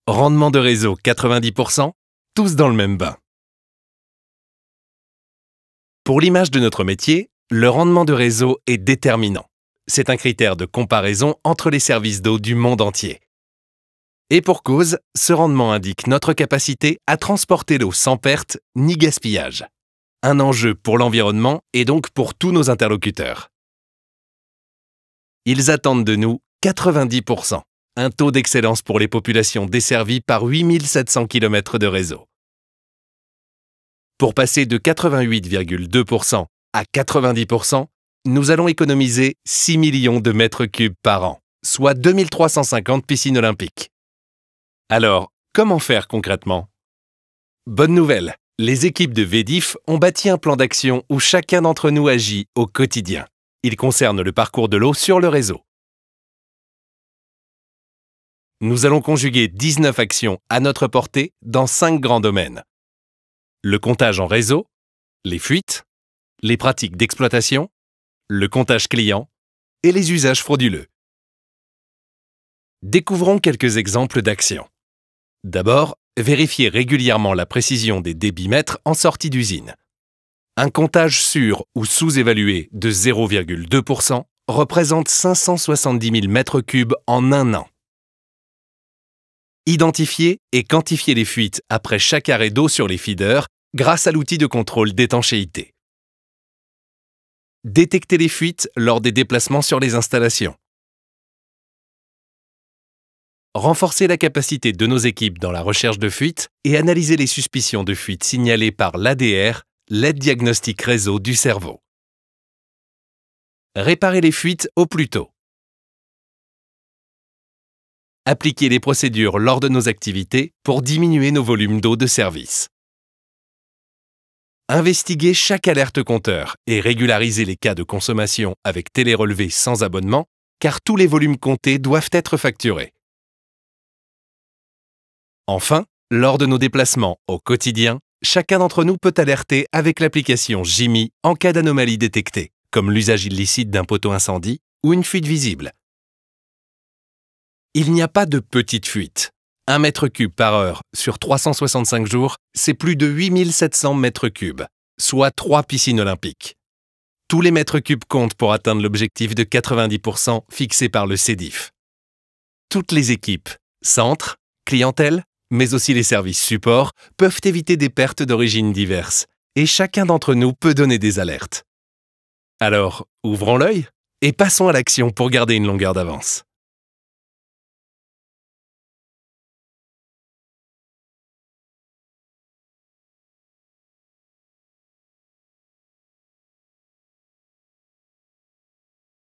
Rendement de réseau 90%, tous dans le même bain. Pour l'image de notre métier, le rendement de réseau est déterminant. C'est un critère de comparaison entre les services d'eau du monde entier. Et pour cause, ce rendement indique notre capacité à transporter l'eau sans perte ni gaspillage. Un enjeu pour l'environnement et donc pour tous nos interlocuteurs. Ils attendent de nous 90%, un taux d'excellence pour les populations desservies par 8700 km de réseau. Pour passer de 88,2% à 90%, nous allons économiser 6 millions de mètres cubes par an, soit 2350 piscines olympiques. Alors, comment faire concrètement? Bonne nouvelle, les équipes de VEDIF ont bâti un plan d'action où chacun d'entre nous agit au quotidien. Il concerne le parcours de l'eau sur le réseau. Nous allons conjuguer 19 actions à notre portée dans 5 grands domaines. Le comptage en réseau, les fuites, les pratiques d'exploitation, le comptage client et les usages frauduleux. Découvrons quelques exemples d'actions. D'abord, vérifier régulièrement la précision des débitmètres en sortie d'usine. Un comptage sur ou sous-évalué de 0,2% représente 570 000 mètres cubes en un an. Identifier et quantifier les fuites après chaque arrêt d'eau sur les feeders grâce à l'outil de contrôle d'étanchéité. Détecter les fuites lors des déplacements sur les installations. Renforcer la capacité de nos équipes dans la recherche de fuites et analyser les suspicions de fuites signalées par l'ADR, l'aide diagnostique réseau du cerveau. Réparer les fuites au plus tôt. Appliquer les procédures lors de nos activités pour diminuer nos volumes d'eau de service. Investiguer chaque alerte compteur et régulariser les cas de consommation avec télérelevé sans abonnement, car tous les volumes comptés doivent être facturés. Enfin, lors de nos déplacements au quotidien, chacun d'entre nous peut alerter avec l'application Jimmy en cas d'anomalie détectée, comme l'usage illicite d'un poteau incendie ou une fuite visible. Il n'y a pas de petite fuite. 1 mètre cube par heure sur 365 jours, c'est plus de 8700 mètres cubes, soit 3 piscines olympiques. Tous les mètres cubes comptent pour atteindre l'objectif de 90% fixé par le CEDIF. Toutes les équipes, centres, clientèle, mais aussi les services support, peuvent éviter des pertes d'origines diverses, et chacun d'entre nous peut donner des alertes. Alors, ouvrons l'œil et passons à l'action pour garder une longueur d'avance.